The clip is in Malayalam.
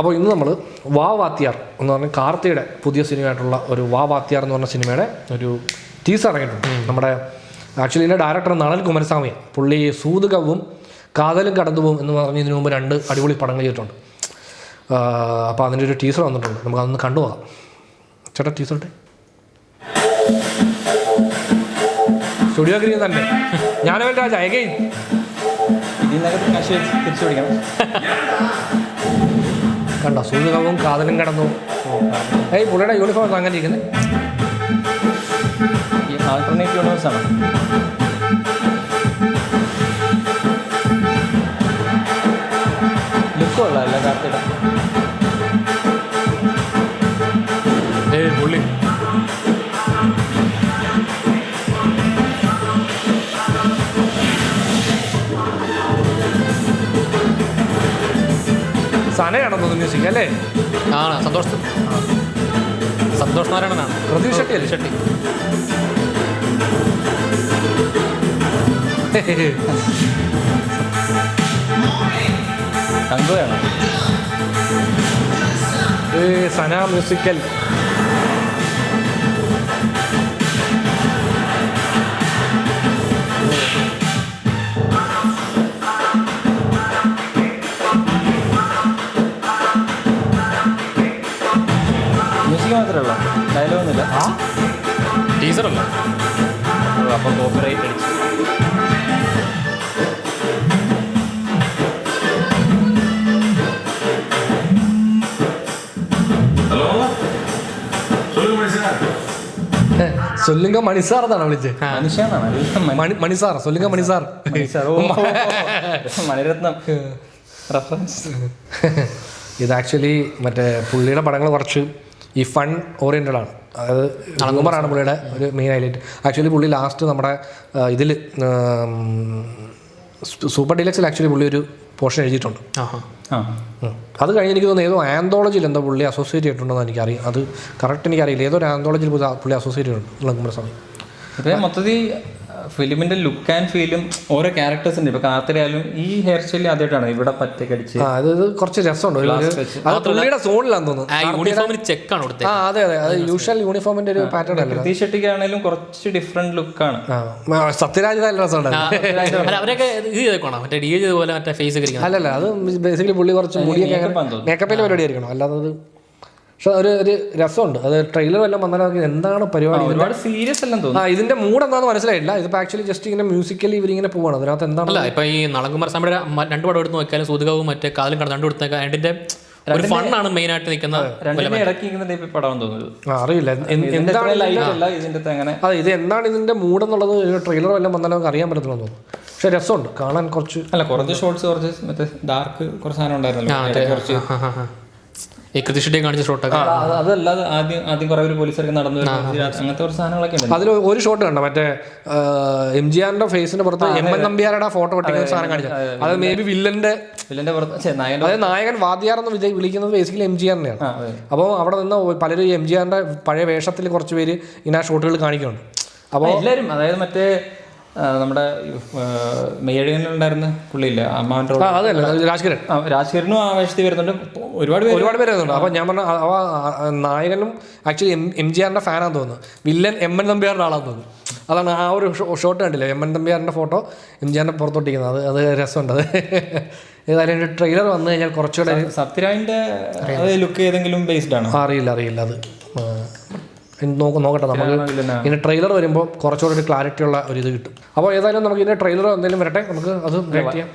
അപ്പോൾ ഇന്ന് നമ്മൾ വാ വാത്തിയാർ എന്ന് പറഞ്ഞാൽ കാർത്തിയുടെ പുതിയ സിനിമയായിട്ടുള്ള ഒരു വാ വാത്തിയാർ എന്ന് പറഞ്ഞ സിനിമയുടെ ഒരു ടീസർ ഇറങ്ങിയിട്ടുണ്ട്. നമ്മുടെ ആക്ച്വലി ഇതിൻ്റെ ഡയറക്ടർ നളൻ കുമാരസ്വാമിയാണ്. പുള്ളി സൂതുകവും കാതലും കടന്നുപോകും എന്ന് പറഞ്ഞ് ഇതിനു മുമ്പ് 2 അടിപൊളി പടങ്ങൾ ചെയ്തിട്ടുണ്ട്. അപ്പോൾ അതിൻ്റെ ഒരു ടീസർ വന്നിട്ടുണ്ട്, നമുക്ക് അതൊന്ന് കണ്ടുപോകാം. ചേട്ടാ ടീസർ ഇട്ടെ. സ്റ്റുഡിയോ ഗ്രീൻ തന്നെ. ഞാനവൻ രാജ എഗെയിൻ കണ്ടോ, സൂതുകവും കാതലും കടന്നു. പുള്ളിയുടെ യൂണിഫോം അങ്ങനെ ഇരിക്കുന്നത് ആൾട്ടർനേറ്റ് യൂണിവേഴ്സാണ്. ലുക്കുള്ള അല്ല കാർത്തിയുടെ പുള്ളി സനയാണെന്ന് തോന്നുന്നു മ്യൂസിക് അല്ലേ? ആണ് സന്തോഷ് നാരായണനാണ്. പ്രദീപ് ഷെട്ടി അല്ലേ? ഷെട്ടി തങ്കയാണ്. സന മ്യൂസിക്കൽ. മ്യൂസിക് മാത്രമേ ഉള്ളൂ, ഡയലോഗൊന്നുമില്ല. ടീച്ചറല്ല, അപ്പോൾ കോപ്പിറൈറ്റ് അടിച്ചു. സൊല്ലുങ്ക മണിസാർ എന്നാണ് വിളിച്ചത്. മണിസാർ, സൊല്ലുങ്ക മണിസാർ. മണിരത്നം റെഫറൻസ്. ഇത് ആക്ച്വലി മറ്റേ പുള്ളിയുടെ പടങ്ങൾ കുറച്ച് ഈ ഫൺ ഓറിയൻറ്റഡ് ആണ്. അതായത് നളകുമാറാണ് പുള്ളിയുടെ ഒരു മെയിൻ ഹൈലൈറ്റ്. ആക്ച്വലി പുള്ളി ലാസ്റ്റ് നമ്മുടെ ഇതിൽ സൂപ്പർ ഡീലക്സിൽ ആക്ച്വലി പുള്ളി ഒരു പോർഷൻ എഴുതിയിട്ടുണ്ട്. അത് കഴിഞ്ഞ് എനിക്ക് തോന്നുന്നു ഏതോ ആന്തോളജിയിൽ എന്തോ പുള്ളി അസോസിയേറ്റ് ചെയ്തിട്ടുണ്ടെന്ന് എനിക്കറിയാം. അത് കറക്റ്റ് എനിക്കറിയില്ല. ഏതോ ഒരു ആന്തോളജിയിൽ പുള്ളി അസോസിയേറ്റ് ചെയ്തിട്ടുണ്ട് നളകുമാരസ്വാമി. ഇപ്പം മൊത്തത്തിൽ ഫിലിമിന്റെ ലുക്ക് ആൻഡ് ഫീലും ഓരോ ക്യാരക്ടേഴ്സ് ഉണ്ട്. ഇപ്പൊ കാർത്തിയായാലും ഈ ഹെയർ സ്റ്റൈൽ ആദ്യമായിട്ടാണ് ഇവിടെ പറ്റക്കടിച്ച്. ഇത് കുറച്ച് രസമുണ്ട്. അത് പുള്ളിയുടെ സോണിലാന്ന് തോന്നുന്നു. ചെക്കാണ് കൊടുത്തത്. അതെ അതെ, അത് യൂഷ്വൽ യൂണിഫോമിന്റെ ഒരു പാറ്റേൺ അല്ല. പ്രതീഷ് ഷെട്ടിക്കാണേലും കുറച്ച് ഡിഫറെന്റ് ലുക്കാണ്. സത്യരാജ് നല്ല രസമുണ്ടായിരുന്നു. അവരൊക്കെ ഇത് ചെയ്തേക്കോണം, മറ്റേ ഡി പോലെ മറ്റേ ഫേസ് അല്ലല്ല, അത് ബേസിക്കലി പുള്ളി കുറച്ച് മുടിയൊക്കെ മേക്കപ്പിന്റെ പരിപാടി ആയിരിക്കണം. അല്ലാതെ അത് പക്ഷെ ഒരു രസമുണ്ട്. അത് ട്രെയിലർ എല്ലാം വന്നാൽ എന്താണ് പരിപാടി, ഒരുപാട് സീരിയസ് എല്ലാം തോന്നുന്നു. ഇതിന്റെ മൂഡ് എന്താണെന്ന് മനസ്സിലായില്ല. ഇതിപ്പോൾ ആക്ച്വലി ജസ്റ്റ് ഇങ്ങനെ മ്യൂസിക്കലി ഇവരിങ്ങനെ പോവാണ്. അതിനകത്ത് എന്താണ് ഇപ്പൊ ഈ നളകുമാരസ്വാമിയുടെ 2 പടം എടുത്ത് നോക്കിയാലും സൂതുകവും മറ്റേ കാതലും കടന്നു 2 കൊടുത്തേക്കാം. അതിന്റെ ഒരു ഫണ്ണാണ് മെയിൻ ആയിട്ട് നിൽക്കുന്നത്. അറിയില്ല അതെ ഇത് എന്താണ് ഇതിന്റെ മൂഡ് എന്നുള്ളത്. ട്രെയിലർ എല്ലാം വന്നാലും നമുക്ക് അറിയാൻ പറ്റത്തില്ലെന്ന് തോന്നുന്നു. പക്ഷെ രസമുണ്ട് കാണാൻ. കുറച്ച് ഷോർട്സ്, കുറച്ച് മറ്റേ ഡാർക്ക് കുറച്ച് സാധനം ഉണ്ടായിരുന്നല്ലോ. ഈ കൃതിഷ്ഠിയെ കാണിച്ച ഷോട്ടൊക്കെ അതല്ലാതെ ആദ്യം കുറെ ഒരു പോലീസൊക്കെ നടന്നു അങ്ങനത്തെ കുറച്ച് സാധനങ്ങളൊക്കെ ഉണ്ട്. അതിൽ ഒരു ഷോട്ട് കണ്ടോ, മറ്റേ MGRന്റെ ഫേസിന്റെ പുറത്ത് MN നമ്പ്യാരുടെ ഫോട്ടോ ഒട്ടിക്കുന്ന സാധനം കാണിച്ചത്. അത് മേ ബി വില്ലന്റെ പുറത്ത് അതായത് നായകൻ വാദ്യാർ എന്ന് വിളിക്കുന്നത് ബേസിക്കലി MGRനെയാണ്. അപ്പോൾ അവിടെ നിന്ന് പലരും MGRന്റെ പഴയ വേഷത്തിൽ കുറച്ച് പേര് ഇങ്ങനെ ഷോട്ടുകൾ കാണിക്കുന്നുണ്ട്. അപ്പോൾ എല്ലാവരും അതായത് മറ്റേ നമ്മുടെ മെയ്യഴകനുണ്ടായിരുന്ന പുള്ളിയില്ല അമ്മാവൻ്റെ രാജ്കിരനും ആവേശത്തിൽ വരുന്നുണ്ട്. ഒരുപാട് പേര് വരുന്നുണ്ട്. അപ്പോൾ ഞാൻ പറഞ്ഞ നായകനും ആക്ച്വലി MGRന്റെ ഫാനാന്ന് തോന്നുന്നു. വില്ലൻ MN നമ്പ്യാരുടെ ആളാന്ന് തോന്നുന്നു. അതാണ് ആ ഒരു ഷോട്ട് കണ്ടില്ലേ, MN നമ്പ്യാറിൻ്റെ ഫോട്ടോ MGRന്റെ പുറത്തൊട്ടിക്കുന്നത്. അത് രസമുണ്ട്. അത് ഏതായാലും ഒരു ട്രെയിലർ വന്നു കഴിഞ്ഞാൽ കുറച്ചുകൂടെ സത്യരാജിൻ്റെ ലുക്ക് ഏതെങ്കിലും ബേസ്ഡ് ആണ്. അറിയില്ല അത് നോക്കട്ടെ. നമുക്ക് ഇതിൻ്റെ ട്രെയിലർ വരുമ്പോൾ കുറച്ചുകൂടെ ഒരു ക്ലാരിറ്റി ഉള്ള ഒരു ഇത് കിട്ടും. അപ്പോൾ ഏതായാലും നമുക്ക് ഇതിൻ്റെ ട്രെയിലർ എന്തെങ്കിലും വരട്ടെ, നമുക്ക് അത് വെയിറ്റ് ചെയ്യാം.